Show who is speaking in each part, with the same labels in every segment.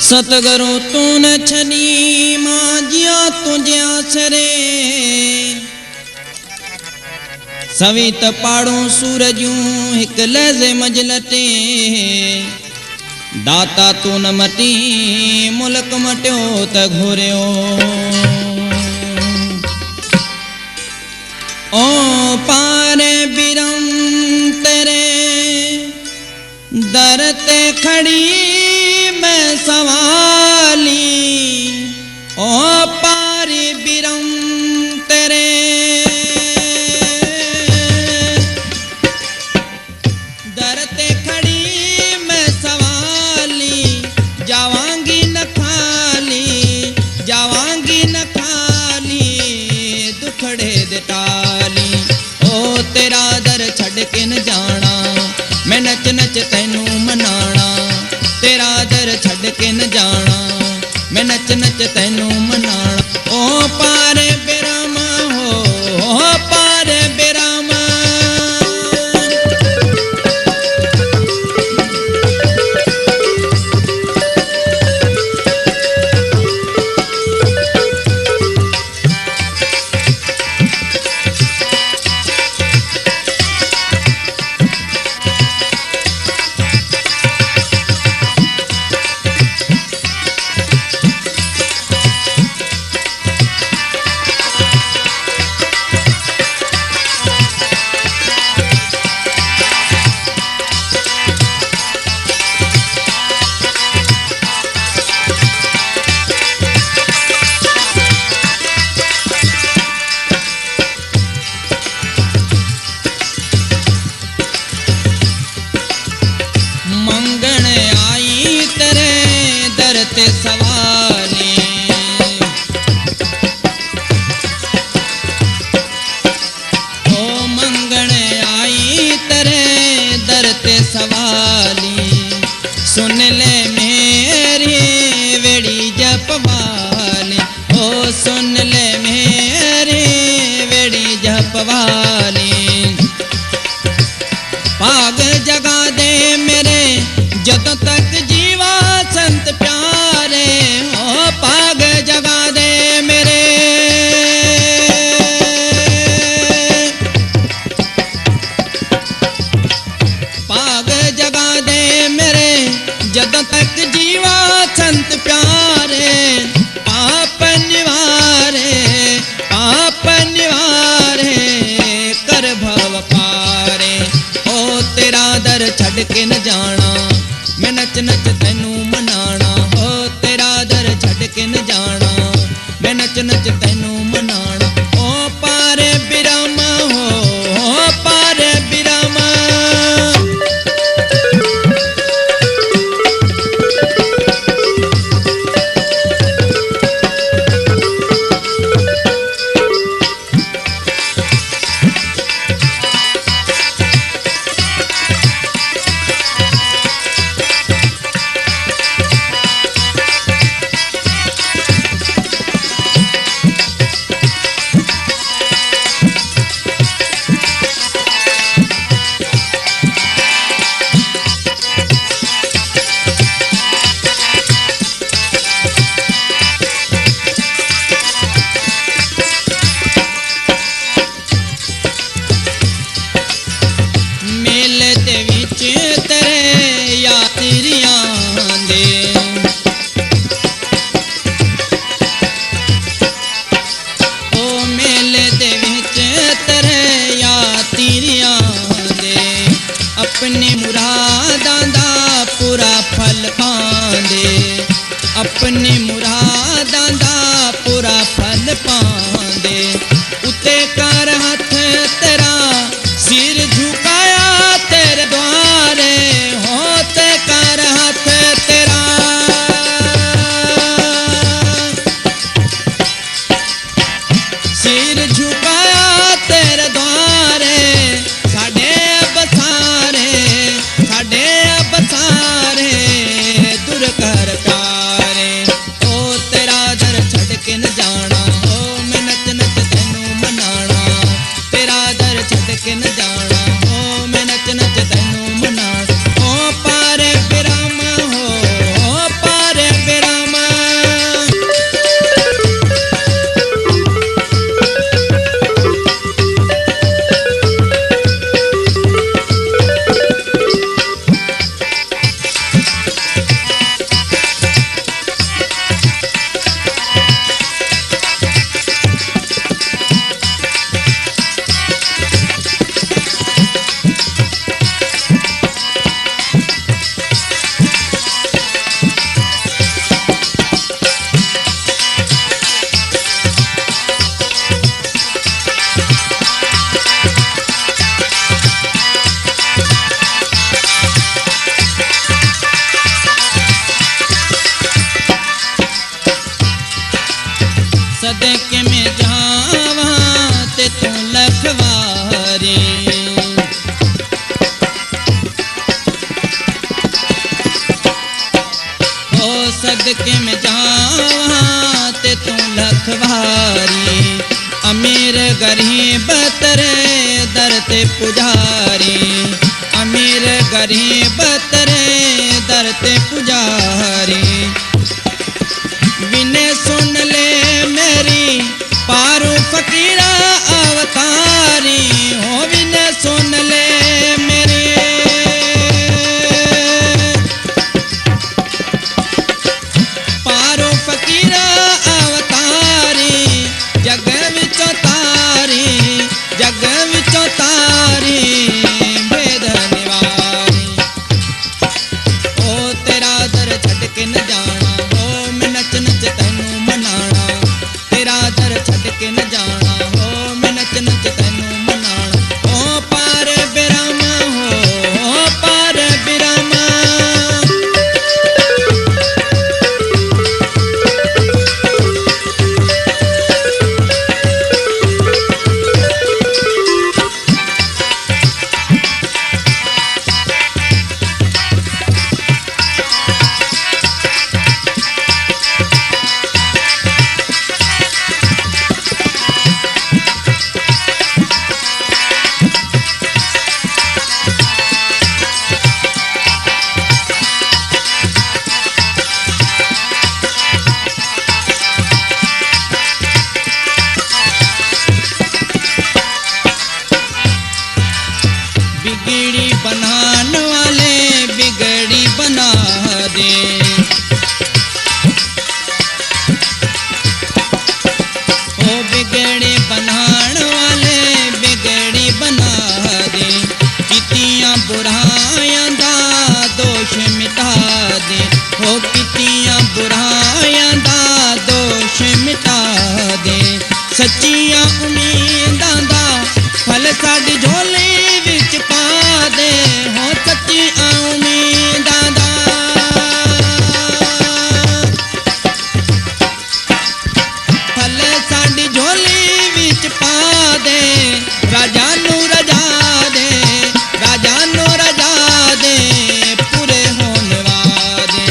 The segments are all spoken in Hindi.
Speaker 1: सतगुरु तू न छनी माजिया तुझे आसरे सवित पाड़ू सूरजू एक लहजे मजलटे दाता तू न मटी मुल्क मटियो त घोरियो ओ पारे बिरम तेरे दर ते खड़ी मैं सवाली ओ पारे बिरम तेरे दर ते खड़ी मैं सवाली जावांगी न खाली दुखड़े दे टाली ओ तेरा दर छड़ के न जाना मैं नच नच तैनू मनाना तेरा दर छड़ के न जाना मैं नच नच तैनू मनाना ओ पारे बिरम हो पारे बिरम सवाली ओ मंगण आई तेरे दर ते सवाली सुन ले मेरी वेड़ी जपवाली ओ सुन ले मेरी वेड़ी जपवाली पाग जगा दे मेरे जदों तक जीवा संत प्यारे ओ पाग जगा दे मेरे पाग जगा दे मेरे जदों तक जीवा संत प्यारे पाप निवारे कर भव पारे ओ तेरा दर छड़ के न जाना मैं नच नच तैनू मनाना हो तेरा दर छड़ के न जाना मैं नच नच तैनू मनाना ओ पारे बिरम हो पारे बिरम अपने मुरादां दा पूरा फल पांदे अपने मुरादां दा पूरा फल पांदे उते कर हथ तेरा सिर झुकाया तेरे द्वारे होते कर हथ तेरा सिर झुकाया तेरे द्वारे साडे बसारे दूर कर प्यारे ओ तेरा दर छड़ के न जाना ओ मैं नच नच तैनू मनाना तेरा दर छड़ के न जाना ओ मैं ਵਾਰੀ ओ सदके में जावां ते तू लखवारी अमीर गरीब तेरे दर ते पुजारी अमीर गरीब तेरे दर ते पुजारी बिने सुन ले मेरी पारू फकीरा अवतारी हो बिने सुन ले मेरी पारू फकीरा अवतारी जग विचों तारी भेद निवारी ओ तेरा दर छड़ के न जाना हो मैं नच नच तैनू मनाना तेरा दर छड़ के न जाना हो मैं नच नच तैनू मनाना ओ पार बिरामा हो पार बिरामा बिगड़ी बनाने वाले बिगड़ी बना दे ओ बिगड़ी बनाने वाले बिगड़ी बना दे कितियां बुराइयां दा दोष मिटा दे ओ कितियां बुराइयां दा दोष मिटा दे सच्चियां उम्मीदां दा फल साडी झोली विच पा दे हो सच्चियां उम्मीदां दा फल साडी झोली विच पा दे राजा नू रजा दे राजा नू रजा दे पूरे होने वादे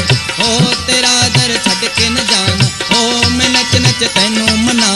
Speaker 1: ओ तेरा दर छड़ के न जाना ओ मैं नच नच तैनू मना